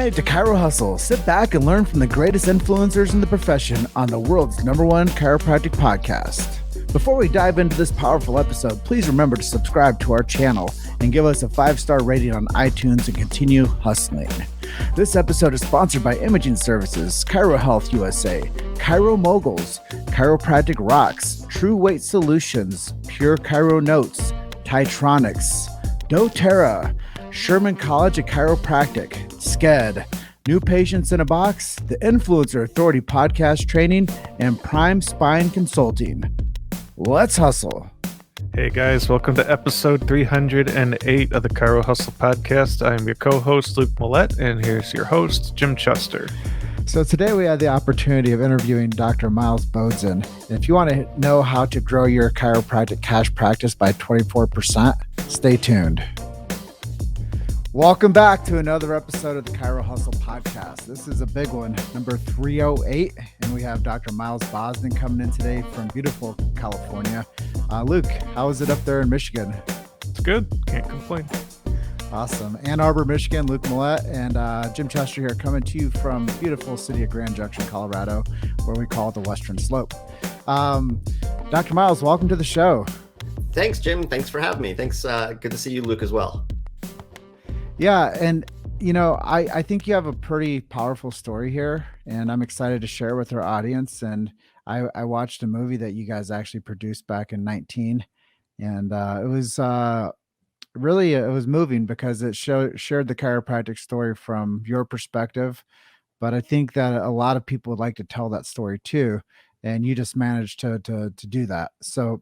made it to Chiro Hustle. Sit back and learn from the greatest influencers in the profession on the world's #1 chiropractic podcast. Before we dive into this powerful episode, please remember to subscribe to our channel and give us a 5-star rating on iTunes and continue hustling. This episode is sponsored by Imaging Services, Chiro Health USA, Chiro Moguls, Chiropractic Rocks, True Weight Solutions, Pure Chiro Notes, Titronics, doTERRA, Sherman College of Chiropractic, SCED, New Patients in a Box, the Influencer Authority Podcast Training, and Prime Spine Consulting. Let's hustle. Hey guys, welcome to episode 308 of the Chiro Hustle podcast. I'm your co-host Luke Millette, and here's your host Jim Chester. So today we had the opportunity of interviewing Dr. Miles Bodzin. If you want to know how to grow your chiropractic cash practice by 24%, stay tuned. Welcome back to another episode of the Chiro Hustle podcast. This is a big one, number 308, and we have Dr. Miles Bodzin coming in today from beautiful California. Luke, how is it up there in Michigan? It's good. Can't complain. Awesome. Ann Arbor, Michigan, Luke Millette and Jim Chester here coming to you from beautiful city of Grand Junction, Colorado, where we call it the Western Slope. Dr. Miles, welcome to the show. Thanks, Jim. Thanks for having me. Thanks. Good to see you, Luke, as well. Yeah. And, you know, I think you have a pretty powerful story here, and I'm excited to share with our audience. And I watched a movie that you guys actually produced back in 2019, and it was really, it was moving because it shared the chiropractic story from your perspective. But I think that a lot of people would like to tell that story too, and you just managed to do that. So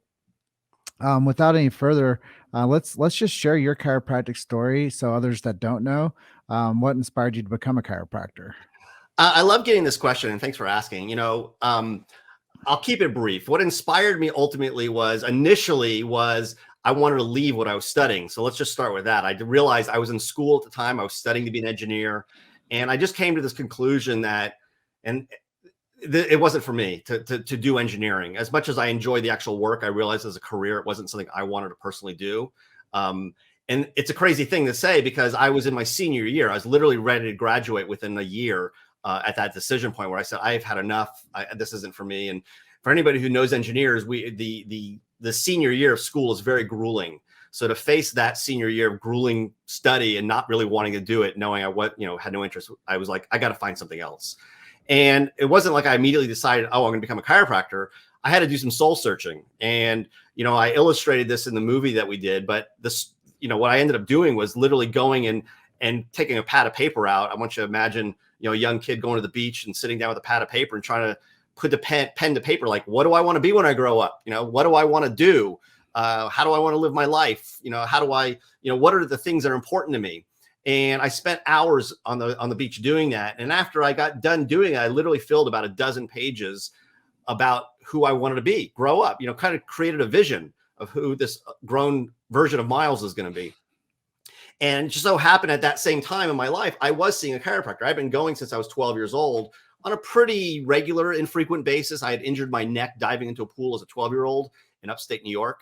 without any further, let's just share your chiropractic story so others that don't know what inspired you to become a chiropractor. I love getting this question, and thanks for asking. I'll keep it brief. What inspired me ultimately was I wanted to leave what I was studying. So let's just start with that. I realized I was in school at the time. I was studying to be an engineer, and I just came to this conclusion that, it wasn't for me to do engineering. As much as I enjoy the actual work, I realized as a career, it wasn't something I wanted to personally do. And it's a crazy thing to say because I was in my senior year. I was literally ready to graduate within a year at that decision point where I said, I've had enough. This isn't for me. And for anybody who knows engineers, the senior year of school is very grueling. So to face that senior year of grueling study and not really wanting to do it, knowing I had no interest, I was like, I got to find something else. And it wasn't like I immediately decided, I'm going to become a chiropractor. I had to do some soul searching. And, I illustrated this in the movie that we did, but this, what I ended up doing was literally going and taking a pad of paper out. I want you to imagine, a young kid going to the beach and sitting down with a pad of paper and trying to put the pen to paper. Like, what do I want to be when I grow up? What do I want to do? How do I want to live my life? How do I, what are the things that are important to me? And I spent hours on the beach doing that. And after I got done doing it, I literally filled about a dozen pages about who I wanted to be, grow up, kind of created a vision of who this grown version of Miles is going to be. And just so happened at that same time in my life, I was seeing a chiropractor. I've been going since I was 12 years old on a pretty regular, infrequent basis. I had injured my neck diving into a pool as a 12-year-old in upstate New York.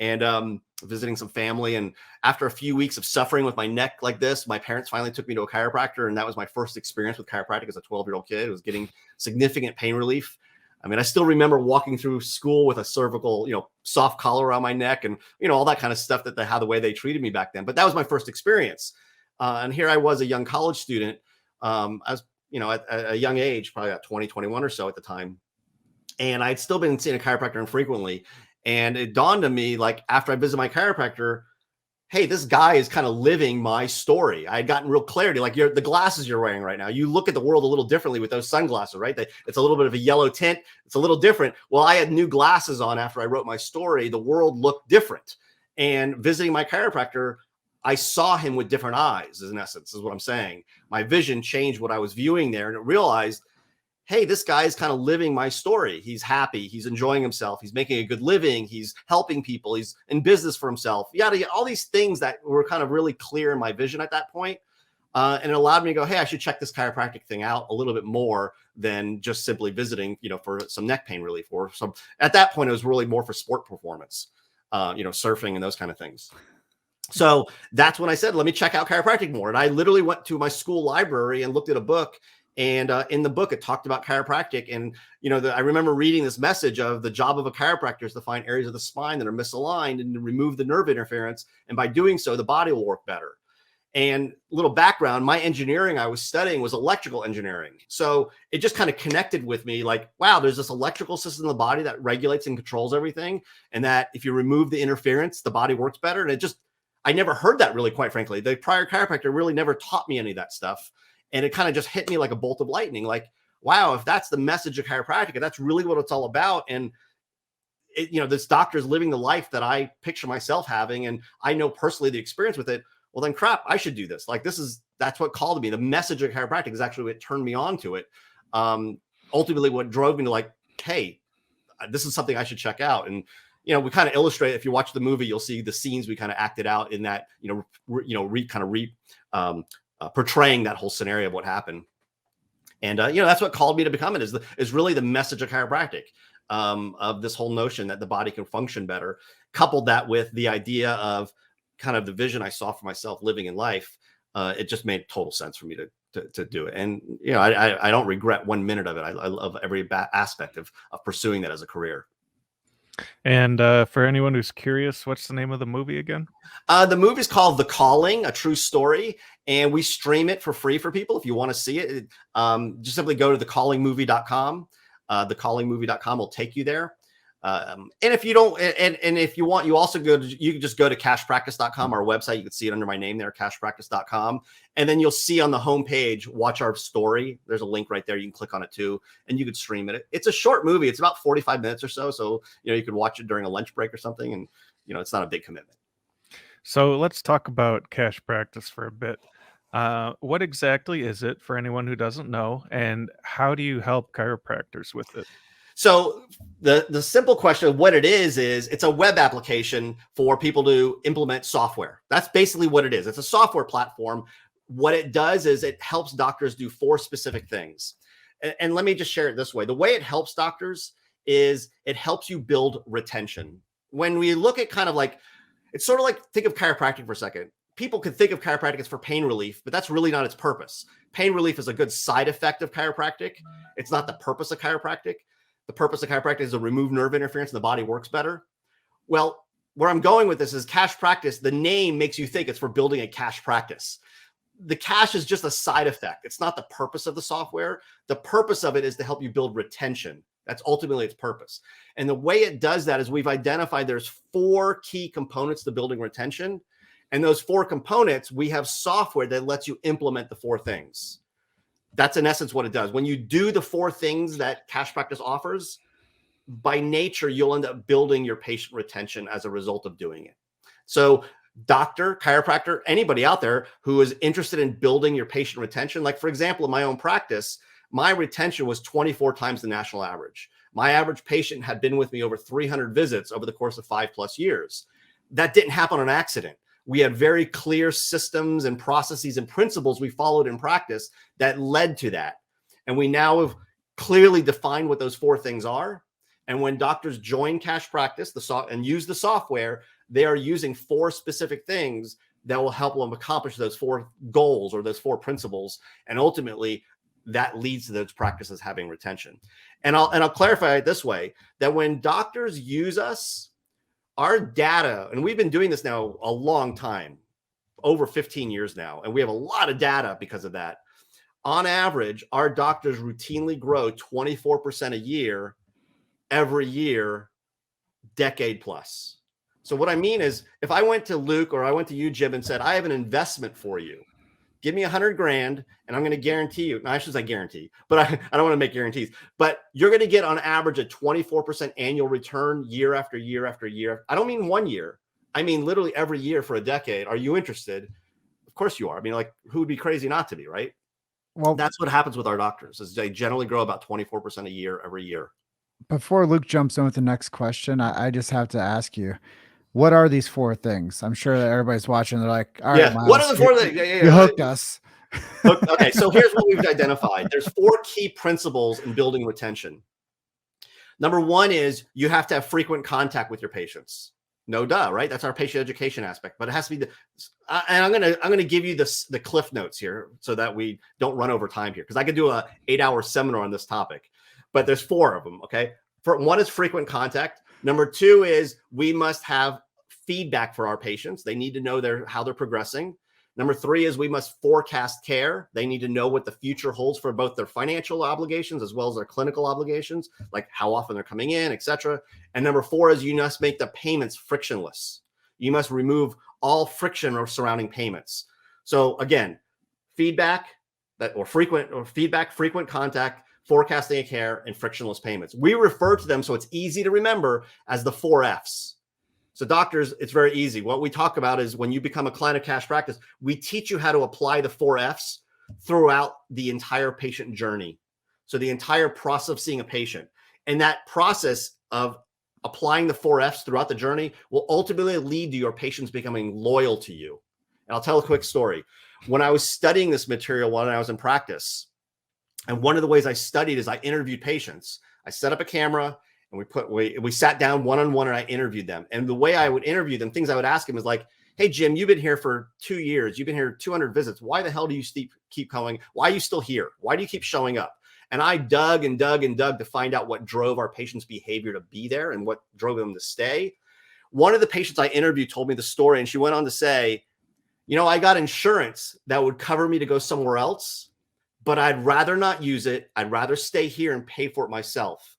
And visiting some family. And after a few weeks of suffering with my neck like this, my parents finally took me to a chiropractor. And that was my first experience with chiropractic as a 12-year-old kid. It was getting significant pain relief. I mean, I still remember walking through school with a cervical, soft collar around my neck and, all that kind of stuff the way they treated me back then. But that was my first experience. And here I was, a young college student. I was, at a young age, probably at 20, 21 or so at the time. And I'd still been seeing a chiropractor infrequently. And it dawned on me, like, after I visited my chiropractor, hey, this guy is kind of living my story. I had gotten real clarity. Like, the glasses you're wearing right now, you look at the world a little differently with those sunglasses, right? It's a little bit of a yellow tint. It's a little different. Well, I had new glasses on after I wrote my story. The world looked different. And visiting my chiropractor, I saw him with different eyes, in essence, is what I'm saying. My vision changed what I was viewing there. And it realized, hey, this guy is kind of living my story. He's happy. He's enjoying himself. He's making a good living. He's helping people. He's in business for himself. All these things that were kind of really clear in my vision at that point. And it allowed me to go, hey, I should check this chiropractic thing out a little bit more than just simply visiting, for some neck pain relief or some. At that point, it was really more for sport performance, surfing and those kind of things. So that's when I said, let me check out chiropractic more. And I literally went to my school library and looked at a book. And in the book, it talked about chiropractic. And, I remember reading this message of the job of a chiropractor is to find areas of the spine that are misaligned and to remove the nerve interference. And by doing so, the body will work better. And little background, my engineering I was studying was electrical engineering. So it just kind of connected with me like, wow, there's this electrical system in the body that regulates and controls everything. And that if you remove the interference, the body works better. And I never heard that really, quite frankly. The prior chiropractor really never taught me any of that stuff. And it kind of just hit me like a bolt of lightning. Like, wow, if that's the message of chiropractic, and that's really what it's all about. And this doctor is living the life that I picture myself having. And I know personally the experience with it. Well, then crap, I should do this. Like that's what called me. The message of chiropractic is actually what turned me on to it. Ultimately what drove me to like, hey, this is something I should check out. And, we kind of illustrate, if you watch the movie, you'll see the scenes we kind of acted out in that, portraying that whole scenario of what happened. And, that's what called me to become it is really the message of chiropractic, of this whole notion that the body can function better. Coupled that with the idea of kind of the vision I saw for myself living in life, it just made total sense for me to do it. And, I don't regret 1 minute of it. I love every aspect of pursuing that as a career. And for anyone who's curious, what's the name of the movie again? The movie is called The Calling, A True Story, and we stream it for free for people. If you want to see it, just simply go to thecallingmovie.com. Thecallingmovie.com will take you there. And if you don't, and if you want, you can just go to cashpractice.com, our website. You can see it under my name there, cashpractice.com. And then you'll see on the homepage, watch our story. There's a link right there. You can click on it too, and you could stream it. It's a short movie. It's about 45 minutes or so. So, you could watch it during a lunch break or something. And, it's not a big commitment. So let's talk about Cash Practice for a bit. What exactly is it for anyone who doesn't know, and how do you help chiropractors with it? So the simple question of what it is it's a web application for people to implement software. That's basically what it is. It's a software platform. What it does is it helps doctors do 4 specific things. And let me just share it this way. The way it helps doctors is it helps you build retention. When we look at kind of like, it's sort of like, think of chiropractic for a second. People can think of chiropractic as for pain relief, but that's really not its purpose. Pain relief is a good side effect of chiropractic. It's not the purpose of chiropractic. The purpose of chiropractic is to remove nerve interference and the body works better. Well, where I'm going with this is cash practice. The name makes you think it's for building a cash practice. The cash is just a side effect. It's not the purpose of the software. The purpose of it is to help you build retention. That's ultimately its purpose. And the way it does that is we've identified there's 4 key components to building retention. And those 4 components, we have software that lets you implement the 4 things. That's in essence what it does. When you do the 4 things that cash practice offers, by nature, you'll end up building your patient retention as a result of doing it. So doctor, chiropractor, anybody out there who is interested in building your patient retention, like for example, in my own practice, my retention was 24 times the national average. My average patient had been with me over 300 visits over the course of 5+ years. That didn't happen on accident. We had very clear systems and processes and principles we followed in practice that led to that. And we now have clearly defined what those 4 things are. And when doctors join cash practice and use the software, they are using 4 specific things that will help them accomplish those 4 goals or those 4 principles. And ultimately, that leads to those practices having retention. And I'll clarify it this way, that when doctors use us, our data, and we've been doing this now a long time, over 15 years now, and we have a lot of data because of that. On average, our doctors routinely grow 24% a year, every year, decade plus. So what I mean is, if I went to Luke or I went to you, Jim, and said, I have an investment for you. Give me $100,000 and I'm going to guarantee you. No, I shouldn't say guarantee, but I don't want to make guarantees. But you're going to get on average a 24% annual return year after year after year. I don't mean 1 year. I mean literally every year for a decade. Are you interested? Of course you are. I mean, like, who would be crazy not to be, right? Well, that's what happens with our doctors, is they generally grow about 24% a year every year. Before Luke jumps in with the next question, I just have to ask you, what are these 4 things? I'm sure that everybody's watching. They're like, all right, yeah, Miles, what are the 4 things? You hooked us. Okay, so here's what we've identified. There's 4 key principles in building retention. Number 1 is you have to have frequent contact with your patients. No duh, right? That's our patient education aspect, but it has to be and I'm gonna give you the cliff notes here so that we don't run over time here, because I could do a 8-hour seminar on this topic, but there's 4 of them. Okay, one is frequent contact. Number 2 is we must have feedback for our patients. They need to know how they're progressing. Number 3 is we must forecast care. They need to know what the future holds for both their financial obligations as well as their clinical obligations, like how often they're coming in, etc. And number 4 is you must make the payments frictionless. You must remove all friction surrounding payments. So again, feedback, frequent contact, forecasting of care, and frictionless payments. We refer to them, so it's easy to remember, as the 4 Fs. So doctors, it's very easy. What we talk about is when you become a client of Cash Practice, we teach you how to apply the 4 Fs throughout the entire patient journey. So the entire process of seeing a patient. And that process of applying the 4 Fs throughout the journey will ultimately lead to your patients becoming loyal to you. And I'll tell a quick story. When I was studying this material when I was in practice, and one of the ways I studied is I interviewed patients. I set up a camera and we sat down one-on-one and I interviewed them. And the way I would interview them, things I would ask them is like, hey, Jim, you've been here for 2 years. You've been here 200 visits. Why the hell do you keep coming? Why are you still here? Why do you keep showing up? And I dug and dug and dug to find out what drove our patients' behavior to be there and what drove them to stay. One of the patients I interviewed told me the story, and she went on to say, I got insurance that would cover me to go somewhere else, but I'd rather not use it. I'd rather stay here and pay for it myself.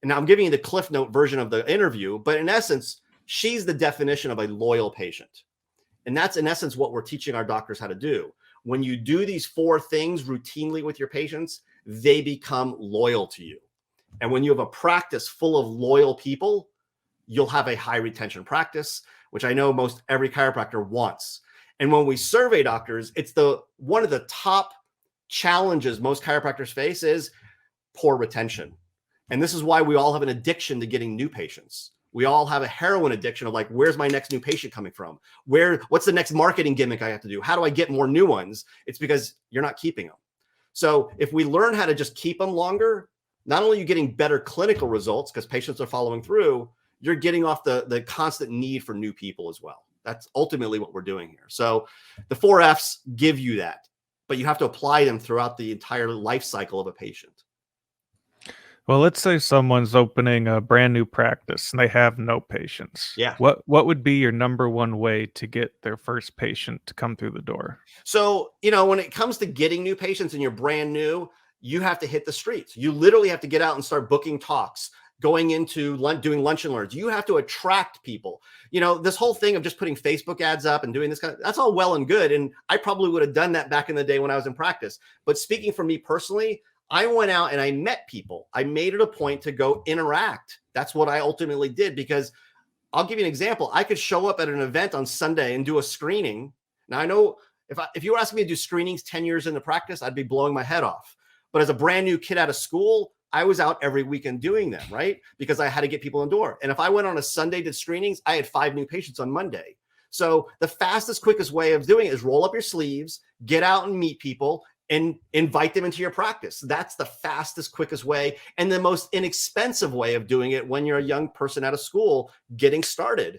And now I'm giving you the Cliff Note version of the interview, but in essence, she's the definition of a loyal patient. And that's in essence what we're teaching our doctors how to do. When you do these 4 things routinely with your patients, they become loyal to you. And when you have a practice full of loyal people, you'll have a high retention practice, which I know most every chiropractor wants. And when we survey doctors, it's one of the top challenges most chiropractors face is poor retention. And this is why we all have an addiction to getting new patients. We all have a heroin addiction of like, where's my next new patient coming from? What's the next marketing gimmick I have to do? How do I get more new ones? It's because you're not keeping them. So if we learn how to just keep them longer, not only are you getting better clinical results because patients are following through, you're getting off the constant need for new people as well. That's ultimately what we're doing here. So the 4 Fs give you that, but you have to apply them throughout the entire life cycle of a patient. Well, let's say someone's opening a brand new practice and they have no patients. Yeah. What would be your number one way to get their first patient to come through the door? So, when it comes to getting new patients and you're brand new, you have to hit the streets. You literally have to get out and start booking talks, going into doing lunch and learns. You have to attract people. This whole thing of just putting Facebook ads up and doing this that's all well and good. And I probably would have done that back in the day when I was in practice. But speaking for me personally, I went out and I met people. I made it a point to go interact. That's what I ultimately did, because I'll give you an example. I could show up at an event on Sunday and do a screening. Now I know if you were asking me to do screenings 10 years into practice, I'd be blowing my head off. But as a brand new kid out of school, I was out every weekend doing them, right? Because I had to get people in the door. And if I went on a Sunday, did screenings, I had 5 new patients on Monday. So the fastest, quickest way of doing it is roll up your sleeves, get out and meet people, and invite them into your practice. That's the fastest, quickest way and the most inexpensive way of doing it when you're a young person out of school getting started.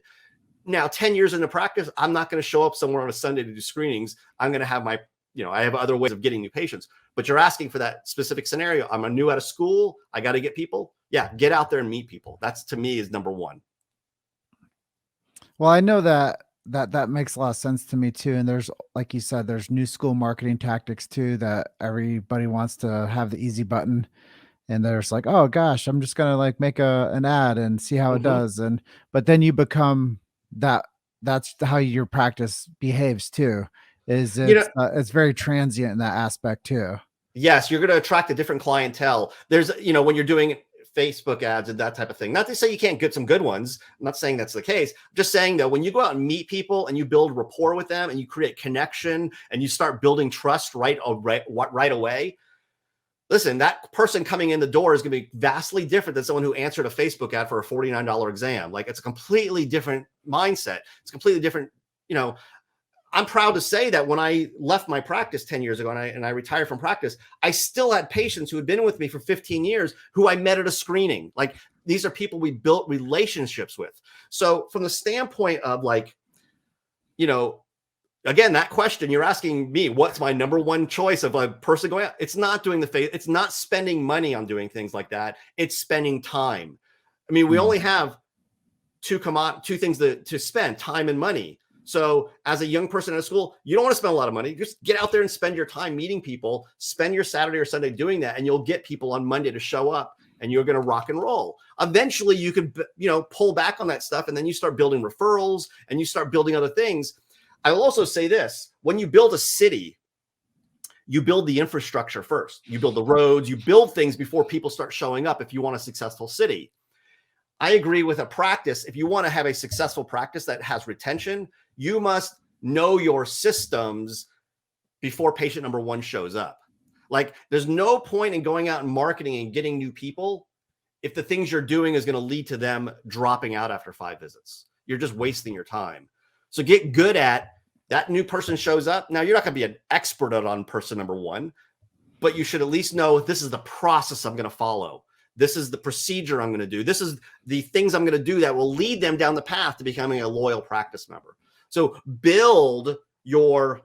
Now, 10 years into practice, I'm not going to show up somewhere on a Sunday to do screenings. I'm going to have I have other ways of getting new patients. But you're asking for that specific scenario. I'm a new out of school. I got to get people. Yeah, get out there and meet people. That's, to me, is number one. Well, I know that makes a lot of sense to me too. And there's, like you said, there's new school marketing tactics too, that everybody wants to have the easy button. And there's like, oh gosh, I'm just going to make an ad and see how it does. But then you become that's how your practice behaves too. It's very transient in that aspect too. Yes. You're going to attract a different clientele. There's, when you're doing Facebook ads and that type of thing. Not to say you can't get some good ones. I'm not saying that's the case. I'm just saying that when you go out and meet people and you build rapport with them and you create connection and you start building trust right away, listen, that person coming in the door is going to be vastly different than someone who answered a Facebook ad for a $49 exam. It's a completely different mindset. It's completely different. I'm proud to say that when I left my practice 10 years ago and I retired from practice, I still had patients who had been with me for 15 years who I met at a screening. These are people we built relationships with. So from the standpoint of like, you know, again, that question you're asking me, what's my number one choice of a person going out? It's not doing it's not spending money on doing things like that. It's spending time. I mean, we only have two things to spend, time and money. So as a young person in a school, you don't want to spend a lot of money. Just get out there and spend your time meeting people, spend your Saturday or Sunday doing that. And you'll get people on Monday to show up and you're going to rock and roll. Eventually you could, pull back on that stuff. And then you start building referrals and you start building other things. I will also say this, when you build a city, you build the infrastructure first. You build the roads, you build things before people start showing up if you want a successful city. I agree with a practice. If you want to have a successful practice that has retention, you must know your systems before patient number one shows up. Like there's no point in going out and marketing and getting new people if the things you're doing is going to lead to them dropping out after 5 visits. You're just wasting your time. So get good at that new person shows up. Now you're not going to be an expert on person number one, but you should at least know this is the process I'm going to follow. This is the procedure I'm going to do. This is the things I'm going to do that will lead them down the path to becoming a loyal practice member. So build your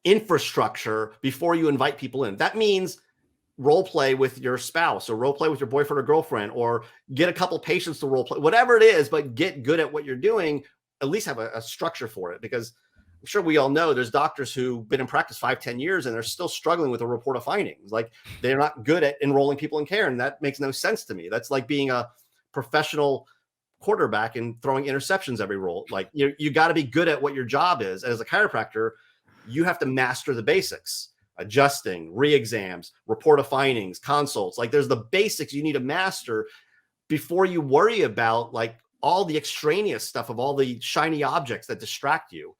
infrastructure before you invite people in. That means role play with your spouse or role play with your boyfriend or girlfriend, or get a couple patients to role play, whatever it is, but get good at what you're doing. At least have a structure for it, because I'm sure we all know there's doctors who've been in practice 5-10 years and they're still struggling with a report of findings. Like they're not good at enrolling people in care. And that makes no sense to me. That's like being a professional quarterback and throwing interceptions every roll. Like you got to be good at what your job is. And as a chiropractor, you have to master the basics: adjusting, re-exams, report of findings, consults. Like there's the basics you need to master before you worry about like all the extraneous stuff of all the shiny objects that distract you.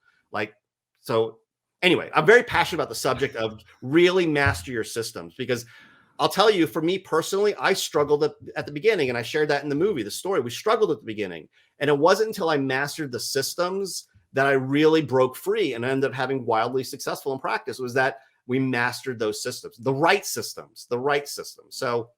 So anyway, I'm very passionate about the subject of really master your systems, because I'll tell you, for me personally, I struggled at the beginning, and I shared that in the movie, the story. We struggled at the beginning, and it wasn't until I mastered the systems that I really broke free and ended up having wildly successful in practice. Was that we mastered those systems, the right systems. So,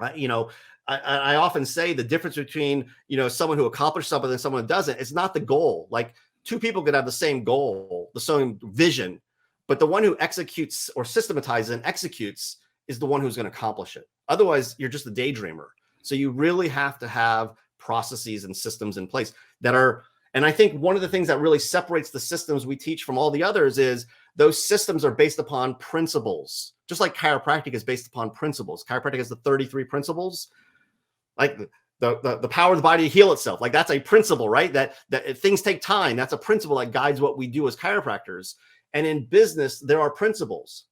I often say the difference between, someone who accomplished something and someone who doesn't, it's not the goal. Like two people could have the same goal, the same vision, but the one who executes or systematizes and executes is the one who's going to accomplish it. Otherwise, you're just a daydreamer. So you really have to have processes and systems in place that are, and I think one of the things that really separates the systems we teach from all the others is those systems are based upon principles, just like chiropractic is based upon principles. Chiropractic has the 33 principles. Like the power of the body to heal itself. Like that's a principle, right? That things take time. That's a principle that guides what we do as chiropractors. And in business, there are principles.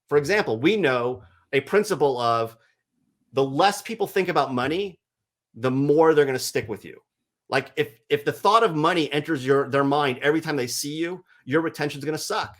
For example, we know a principle of the less people think about money, the more they're going to stick with you. Like if the thought of money enters their mind every time they see you, your retention is going to suck.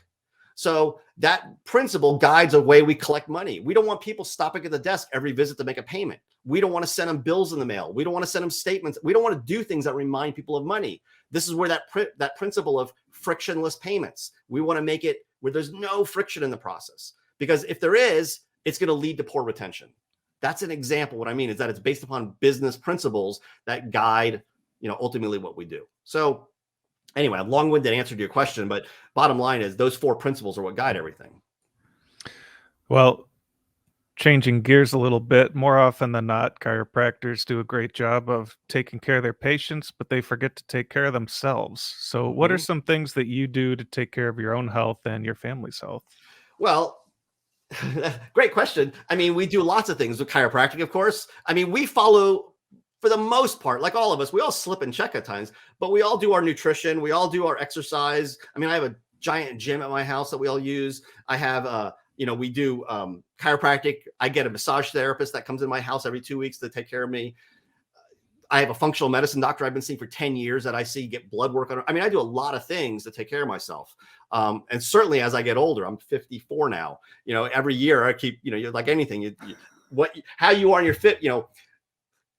So that principle guides the way we collect money. We don't want people stopping at the desk every visit to make a payment. We don't want to send them bills in the mail. We don't want to send them statements. We don't want to do things that remind people of money. This is where that principle of frictionless payments, we want to make it where there's no friction in the process. Because if there is, it's going to lead to poor retention. That's an example. What I mean is that it's based upon business principles that guide, ultimately what we do. So anyway, a long-winded answer to your question, but bottom line is those 4 principles are what guide everything. Well, changing gears a little bit, more often than not, chiropractors do a great job of taking care of their patients, but they forget to take care of themselves. So what are some things that you do to take care of your own health and your family's health? Well, great question. I mean, we do lots of things with chiropractic, of course. I mean, we follow, for the most part, like all of us, we all slip and check at times, but we all do our nutrition. We all do our exercise. I mean, I have a giant gym at my house that we all use. I have, we do chiropractic. I get a massage therapist that comes in my house every 2 weeks to take care of me. I have a functional medicine doctor I've been seeing for 10 years that I see get blood work on. I mean, I do a lot of things to take care of myself. And certainly as I get older, I'm 54 now, every year I keep, you're like anything, how you are in your fit,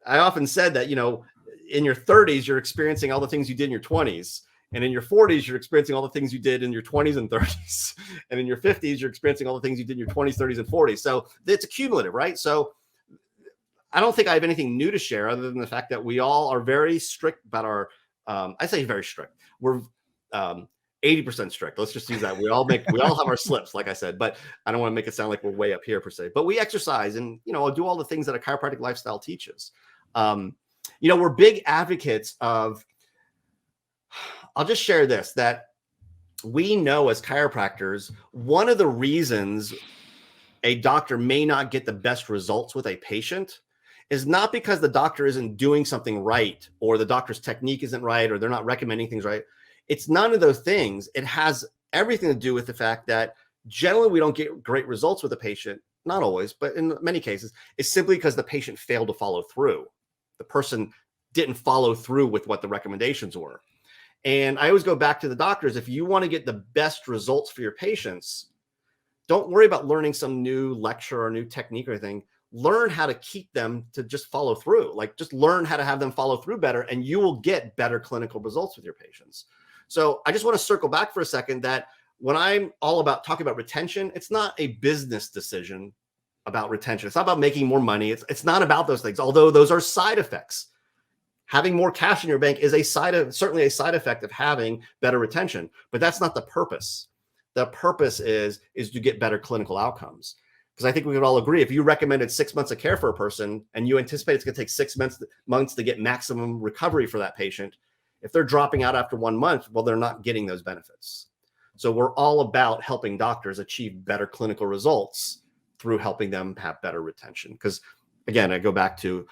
I often said that, in your 30s, you're experiencing all the things you did in your 20s. And in your 40s, you're experiencing all the things you did in your 20s and 30s. And in your 50s, you're experiencing all the things you did in your 20s, 30s, and 40s. So it's accumulative, right? So I don't think I have anything new to share other than the fact that we all are very strict about our, I say very strict. We're 80% strict. Let's just use that. We all have our slips, like I said, but I don't want to make it sound like we're way up here per se, but we exercise and, do all the things that a chiropractic lifestyle teaches. We're big advocates of, I'll just share this, that we know as chiropractors, one of the reasons a doctor may not get the best results with a patient is not because the doctor isn't doing something right, or the doctor's technique isn't right, or they're not recommending things right. It's none of those things. It has everything to do with the fact that generally we don't get great results with a patient, not always, but in many cases, it's simply because the patient failed to follow through. The person didn't follow through with what the recommendations were. And I always go back to the doctors. If you want to get the best results for your patients, don't worry about learning some new lecture or new technique or anything. Learn how to keep them to just follow through. Like, just learn how to have them follow through better, and you will get better clinical results with your patients. So I just want to circle back for a second that when I'm all about talking about retention, it's not a business decision about retention. It's not about making more money. It's not about those things, although those are side effects. Having more cash in your bank is certainly a side effect of having better retention, but that's not the purpose. The purpose is to get better clinical outcomes. Because I think we would all agree, if you recommended 6 months of care for a person and you anticipate it's going to take 6 months to get maximum recovery for that patient, if they're dropping out after 1 month, well, they're not getting those benefits. So we're all about helping doctors achieve better clinical results through helping them have better retention. Because again, I go back to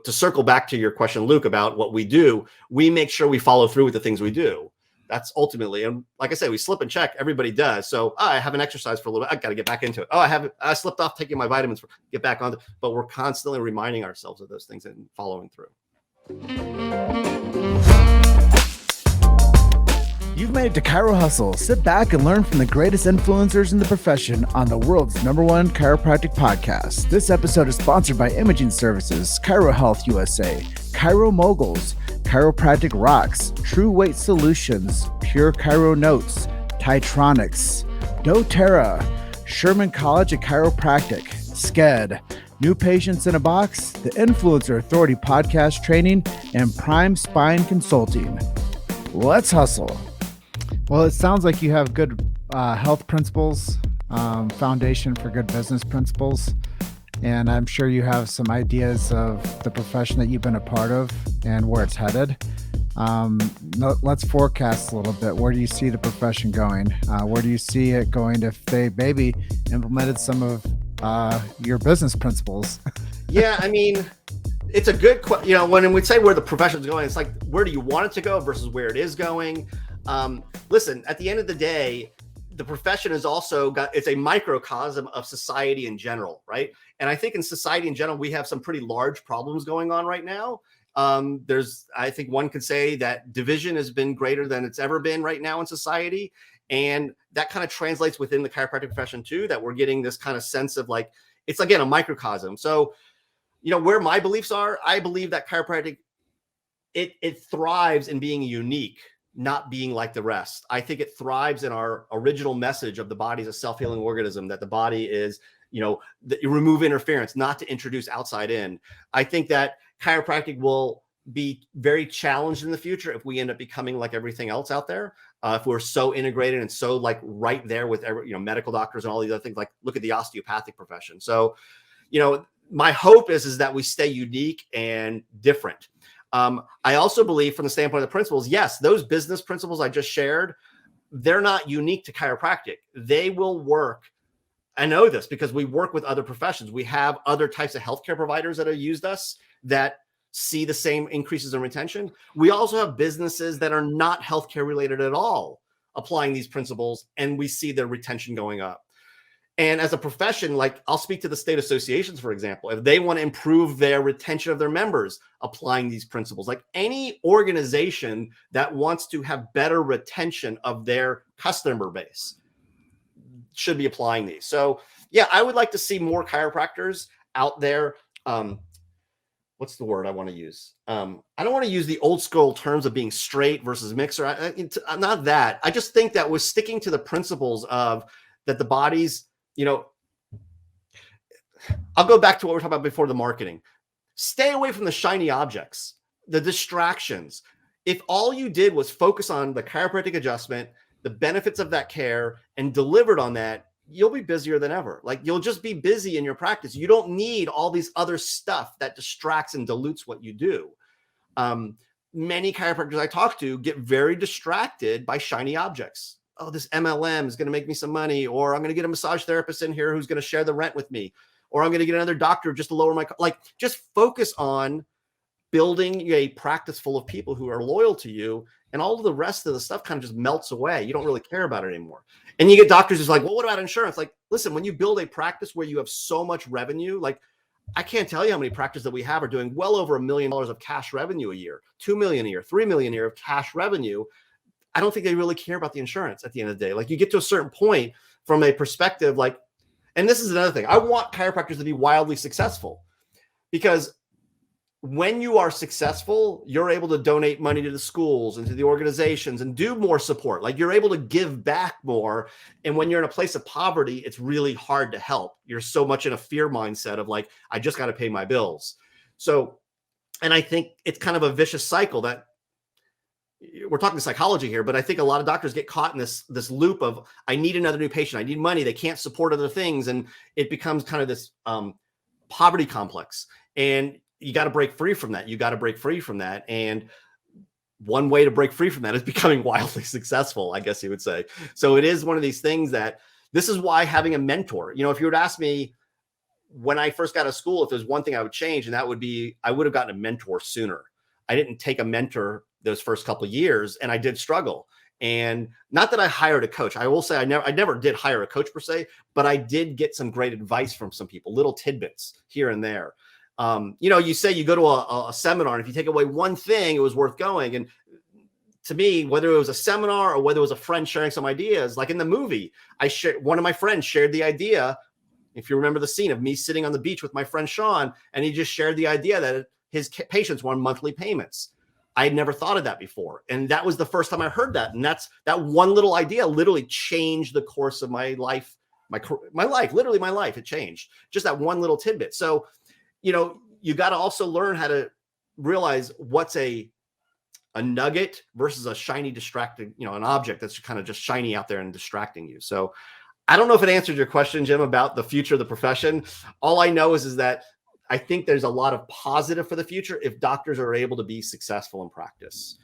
circle back to your question, Luke, about what we do, we make sure we follow through with the things we do. That's ultimately, and like I said, we slip and check. Everybody does. So I haven't exercised for a little bit. I got to get back into it. I slipped off taking my vitamins, get back on. But we're constantly reminding ourselves of those things and following through. You've made it to Chiro Hustle. Sit back and learn from the greatest influencers in the profession on the world's #1 chiropractic podcast. This episode is sponsored by Imaging Services, Chiro Health USA, Chiro Moguls, Chiropractic Rocks, True Weight Solutions, Pure Chiro Notes, Titronics, doTERRA, Sherman College of Chiropractic, SCED, New Patients in a Box, the Influencer Authority Podcast Training, and Prime Spine Consulting. Let's hustle. Well, it sounds like you have good health principles, foundation for good business principles, and I'm sure you have some ideas of the profession that you've been a part of and where it's headed. Let's forecast a little bit. Where do you see the profession going? Where do you see it going if they maybe implemented some of your business principles? Yeah, I mean, it's a good question. When we say where the profession is going, it's like, where do you want it to go versus where it is going? Listen, at the end of the day, the profession is also it's a microcosm of society in general, right? And I think in society in general, we have some pretty large problems going on right now. I think one could say that division has been greater than it's ever been right now in society. And that kind of translates within the chiropractic profession too, that we're getting this kind of sense of like, it's again, a microcosm. So, where my beliefs are, I believe that chiropractic, it thrives in being unique, not being like the rest. I think it thrives in our original message of the body as a self-healing organism, that the body is, that you remove interference, not to introduce outside in. I think that chiropractic will be very challenged in the future if we end up becoming like everything else out there. If we're so integrated and so like right there with medical doctors and all these other things, like look at the osteopathic profession. So, my hope is that we stay unique and different. I also believe from the standpoint of the principles, yes, those business principles I just shared, they're not unique to chiropractic. They will work. I know this because we work with other professions. We have other types of healthcare providers that have used us that see the same increases in retention. We also have businesses that are not healthcare related at all applying these principles, and we see their retention going up. And as a profession, like I'll speak to the state associations, for example, if they want to improve their retention of their members, applying these principles, like any organization that wants to have better retention of their customer base should be applying these. So yeah, I would like to see more chiropractors out there. What's the word I want to use? I don't want to use the old school terms of being straight versus mixer. Not that. I just think that we're sticking to the principles of that the body's, I'll go back to what we were talking about before, the marketing. Stay away from the shiny objects, the distractions. If all you did was focus on the chiropractic adjustment, the benefits of that care, and delivered on that, you'll be busier than ever. Like, you'll just be busy in your practice. You don't need all these other stuff that distracts and dilutes what you do. Many chiropractors I talk to get very distracted by shiny objects. Oh, this MLM is going to make me some money, or I'm going to get a massage therapist in here who's going to share the rent with me, or I'm going to get another doctor just to lower my, like, just focus on building a practice full of people who are loyal to you, and all of the rest of the stuff kind of just melts away. You don't really care about it anymore. And you get doctors who's like, well, what about insurance? Like, listen, when you build a practice where you have so much revenue, like, I can't tell you how many practices that we have are doing well over $1 million of cash revenue a year, 2 million a year, 3 million a year of cash revenue. I don't think they really care about the insurance at the end of the day. Like, you get to a certain point from a perspective, like, and this is another thing. I want chiropractors to be wildly successful, because when you are successful, you're able to donate money to the schools and to the organizations and do more support. Like, you're able to give back more. And when you're in a place of poverty, it's really hard to help. You're so much in a fear mindset of like, I just got to pay my bills. So, and I think it's kind of a vicious cycle that we're talking psychology here, but I think a lot of doctors get caught in this loop of, I need another new patient. I need money. They can't support other things. And it becomes kind of this poverty complex. And you got to break free from that. You got to break free from that. And one way to break free from that is becoming wildly successful, I guess you would say. So it is one of these things that, this is why having a mentor, you know, if you were to ask me when I first got out of school, if there's one thing I would change, and that would be, I would have gotten a mentor sooner. I didn't take a mentor those first couple of years, and I did struggle. And not that I hired a coach. I will say I never did hire a coach per se, but I did get some great advice from some people, little tidbits here and there. You know, you say you go to a seminar, and if you take away one thing, it was worth going. And to me, whether it was a seminar or whether it was a friend sharing some ideas, like in the movie, one of my friends shared the idea. If you remember the scene of me sitting on the beach with my friend Sean, and he just shared the idea that his patients want monthly payments. I had never thought of that before. And that was the first time I heard that. And that one little idea literally changed the course of my life, my life, literally my life. It changed just that one little tidbit. So, you know, you got to also learn how to realize what's a nugget versus a shiny, distracting, you know, an object that's kind of just shiny out there and distracting you. So I don't know if it answered your question, Jim, about the future of the profession. All I know is that I think there's a lot of positive for the future if doctors are able to be successful in practice.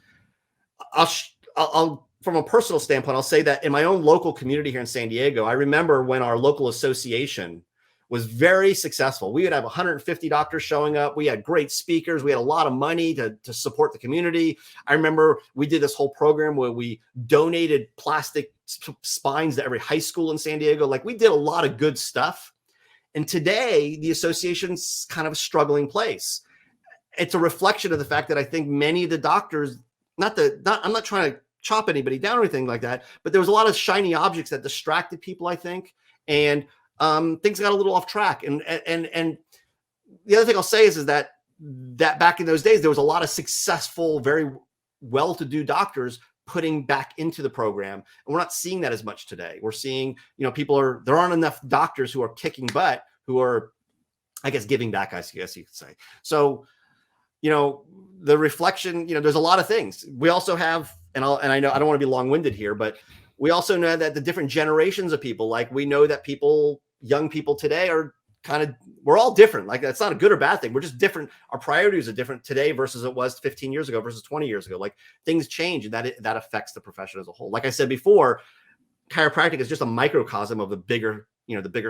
I'll from a personal standpoint, I'll say that in my own local community here in San Diego, I remember when our local association was very successful. We would have 150 doctors showing up. We had great speakers. We had a lot of money to support the community. I remember we did this whole program where we donated plastic spines to every high school in San Diego. Like, we did a lot of good stuff. And today, the association's kind of a struggling place. It's a reflection of the fact that I think many of the doctors, I'm not trying to chop anybody down or anything like that, but there was a lot of shiny objects that distracted people, I think, and things got a little off track. And the other thing I'll say is that back in those days, there was a lot of successful, very well-to-do doctors putting back into the program. And we're not seeing that as much today. We're seeing, you know, there aren't enough doctors who are kicking butt, who are, I guess, giving back, I guess you could say. So, you know, the reflection, you know, there's a lot of things. We also have, and I know I don't want to be long-winded here, but we also know that the different generations of people, like we know that young people today are we're all different. Like, that's not a good or bad thing. We're just different. Our priorities are different today versus it was 15 years ago versus 20 years ago. Like, things change, and that affects the profession as a whole. Like I said before, chiropractic is just a microcosm of the bigger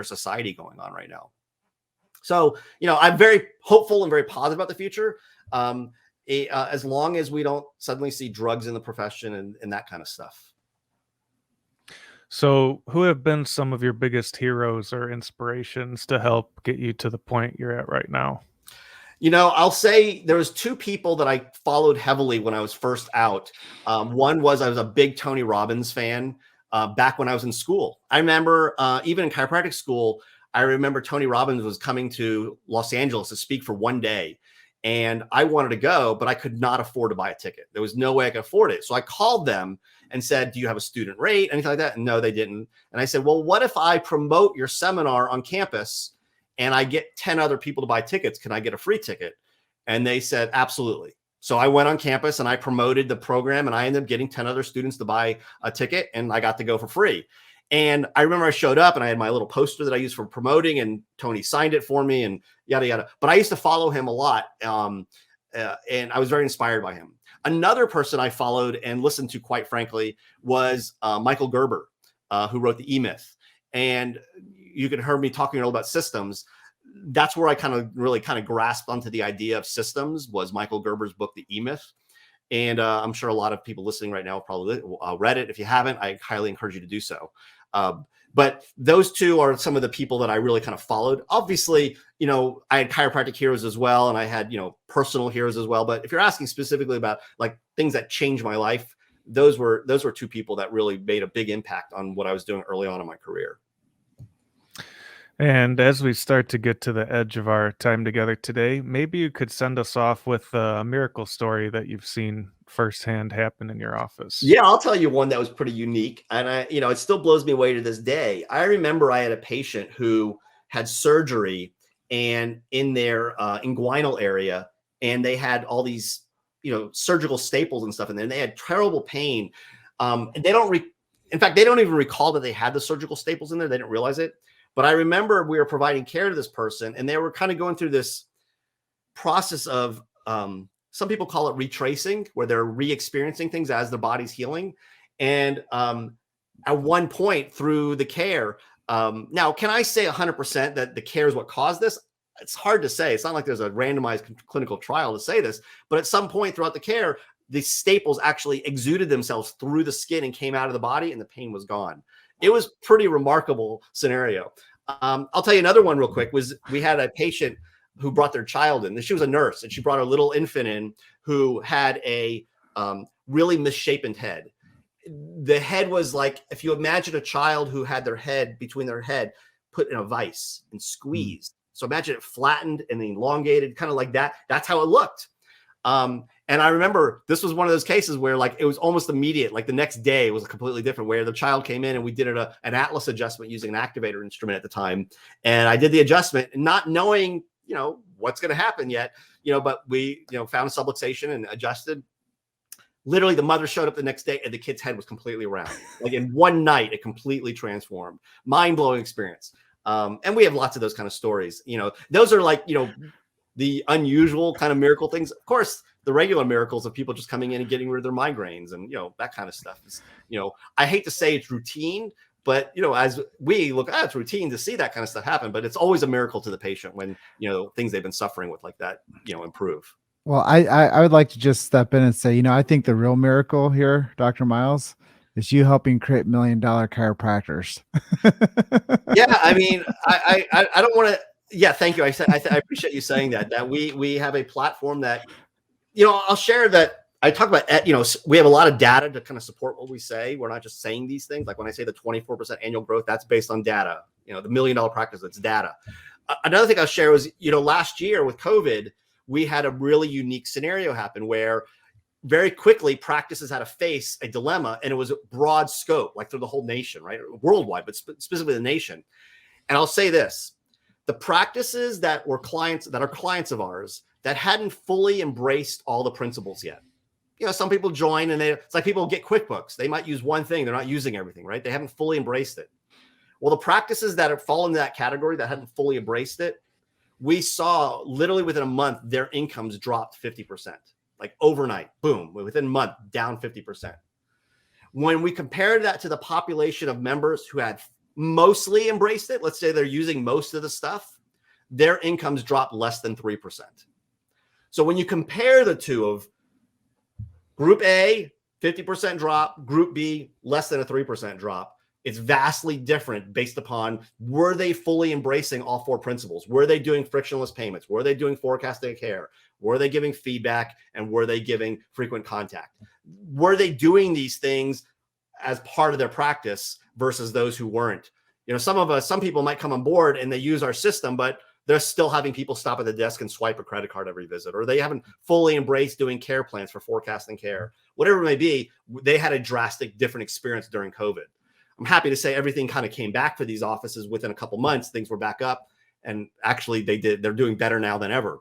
society going on right now. So, you know, I'm very hopeful and very positive about the future. As long as we don't suddenly see drugs in the profession and that kind of stuff. So who have been some of your biggest heroes or inspirations to help get you to the point you're at right now? You know, I'll say there was two people that I followed heavily when I was first out. One was I was a big Tony Robbins fan back when I was in school. I remember even in chiropractic school, I remember Tony Robbins was coming to Los Angeles to speak for one day. And I wanted to go, but I could not afford to buy a ticket. There was no way I could afford it. So I called them and said, do you have a student rate, anything like that? And no, they didn't. And I said, well, what if I promote your seminar on campus and I get 10 other people to buy tickets? Can I get a free ticket? And they said, absolutely. So I went on campus and I promoted the program, and I ended up getting 10 other students to buy a ticket, and I got to go for free. And I remember I showed up and I had my little poster that I used for promoting, and Tony signed it for me and yada, yada. But I used to follow him a lot. And I was very inspired by him. Another person I followed and listened to, quite frankly, was Michael Gerber, who wrote the E-Myth. And you could hear me talking all about systems. That's where I really grasped onto the idea of systems, was Michael Gerber's book, The E-Myth. And I'm sure a lot of people listening right now probably read it. If you haven't, I highly encourage you to do so. But those two are some of the people that I really kind of followed. Obviously, I had chiropractic heroes as well, and I had, personal heroes as well. But if you're asking specifically about like things that changed my life, those were two people that really made a big impact on what I was doing early on in my career. And as we start to get to the edge of our time together today, maybe you could send us off with a miracle story that you've seen firsthand happen in your office. Yeah, I'll tell you one that was pretty unique. And it still blows me away to this day. I remember I had a patient who had surgery and in their inguinal area, and they had all these, surgical staples and stuff in there, and they had terrible pain. And they don't even recall that they had the surgical staples in there. They didn't realize it. But I remember we were providing care to this person, and they were kind of going through this process of, some people call it retracing, where they're re-experiencing things as their body's healing. And at one point through the care, now, can I say 100% that the care is what caused this? It's hard to say. It's not like there's a randomized clinical trial to say this, but at some point throughout the care, the staples actually exuded themselves through the skin and came out of the body, and the pain was gone. It was pretty remarkable scenario. I'll tell you another one real quick. We had a patient who brought their child in. She was a nurse, and she brought a little infant in who had a really misshapen head. The head was like, if you imagine a child who had their head between their head put in a vice and squeezed. So imagine it flattened and elongated, kind of like that. That's how it looked. And I remember this was one of those cases where like it was almost immediate. Like the next day was completely different, where the child came in and we did an Atlas adjustment using an activator instrument at the time. And I did the adjustment not knowing, what's going to happen yet, but we, found a subluxation and adjusted. Literally the mother showed up the next day and the kid's head was completely round. Like in one night, it completely transformed. Mind-blowing experience. And we have lots of those kind of stories. Those are like, the unusual kind of miracle things. Of course, the regular miracles of people just coming in and getting rid of their migraines and, that kind of stuff is, I hate to say it's routine, but, as we look at it's routine to see that kind of stuff happen, but it's always a miracle to the patient when, things they've been suffering with like that, improve. Well, I would like to just step in and say, I think the real miracle here, Dr. Miles, is you helping create $1 million chiropractors. Yeah. I mean, I don't want to, yeah, thank you. I appreciate you saying that we have a platform that, I'll share that. I talk about, we have a lot of data to kind of support what we say. We're not just saying these things. Like when I say the 24% annual growth, that's based on data, the $1 million practice, that's data. Another thing I'll share was, last year with COVID, we had a really unique scenario happen where very quickly practices had to face a dilemma, and it was a broad scope, like through the whole nation, right? Worldwide, but specifically the nation. And I'll say this, the practices that are clients of ours that hadn't fully embraced all the principles yet. Some people join and it's like people get QuickBooks. They might use one thing. They're not using everything, right? They haven't fully embraced it. Well, the practices that fall into that category that hadn't fully embraced it, we saw literally within a month, their incomes dropped 50%, like overnight, boom, within a month, down 50%. When we compared that to the population of members who had mostly embraced it, let's say they're using most of the stuff, their incomes dropped less than 3%. So when you compare the two of Group A, 50% drop, Group B, less than a 3% drop, it's vastly different based upon, were they fully embracing all four principles? Were they doing frictionless payments? Were they doing forecasting care? Were they giving feedback? And were they giving frequent contact? Were they doing these things as part of their practice versus those who weren't? Some people might come on board and they use our system, but they're still having people stop at the desk and swipe a credit card every visit, or they haven't fully embraced doing care plans for forecasting care. Whatever it may be, they had a drastic different experience during COVID. I'm happy to say everything kind of came back for these offices within a couple months. Things were back up, and actually they're doing better now than ever.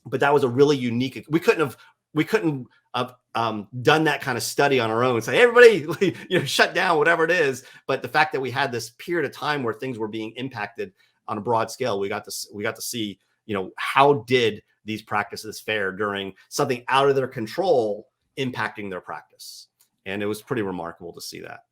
but that was a really unique. We couldn't have done that kind of study on our own. Say, everybody, shut down, whatever it is. But the fact that we had this period of time where things were being impacted on a broad scale, we got to see, how did these practices fare during something out of their control impacting their practice. And it was pretty remarkable to see that.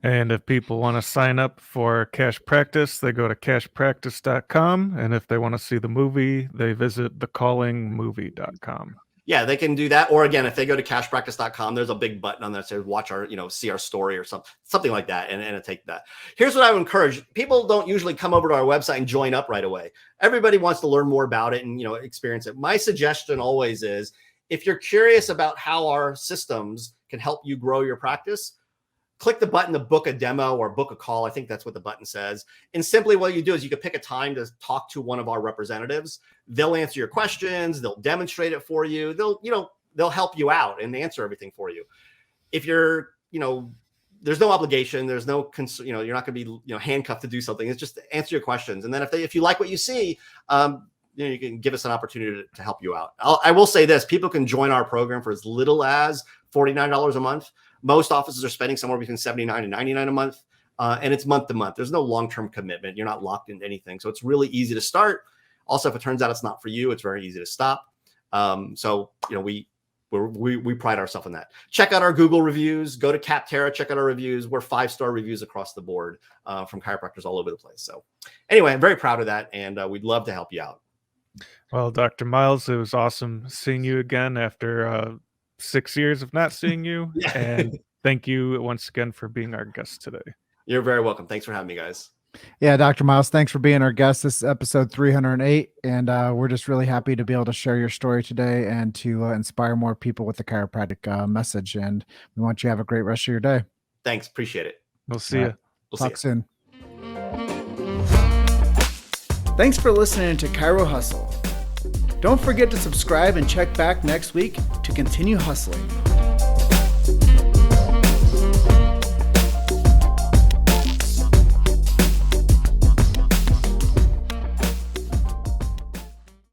And if people want to sign up for Cash Practice, they go to cashpractice.com. And if they want to see the movie, they visit thecallingmovie.com. Yeah, they can do that. Or again, if they go to cashpractice.com, there's a big button on there that says watch our, see our story or something like that. And take that. Here's what I would encourage. People don't usually come over to our website and join up right away. Everybody wants to learn more about it and, experience it. My suggestion always is, if you're curious about how our systems can help you grow your practice, click the button to book a demo or book a call. I think that's what the button says. And simply what you do is you can pick a time to talk to one of our representatives. They'll answer your questions. They'll demonstrate it for you. They'll help you out and answer everything for you. If you're, there's no obligation. There's no, you're not going to be, handcuffed to do something. It's just to answer your questions. And then if you like what you see, you can give us an opportunity to help you out. I will say this: people can join our program for as little as $49 a month. Most offices are spending somewhere between $79 and $99 a month, and it's month to month. There's no long-term commitment. You're not locked into anything, so it's really easy to start. Also, if it turns out it's not for you, it's very easy to stop. We pride ourselves in that. Check out our Google reviews. Go to Capterra. Check out our reviews. We're 5-star reviews across the board from chiropractors all over the place. So, anyway, I'm very proud of that, and we'd love to help you out. Well, Dr. Miles, it was awesome seeing you again after 6 years of not seeing you. Yeah. And thank you once again for being our guest today. You're very welcome. Thanks for having me, guys. Yeah, Dr. Miles, thanks for being our guest. This is episode 308, and we're just really happy to be able to share your story today and to inspire more people with the chiropractic message. And we want you to have a great rest of your day. Thanks. Appreciate it. We'll see you. We'll Talk see you soon. Thanks for listening to Chiro Hustle. Don't forget to subscribe and check back next week to continue hustling.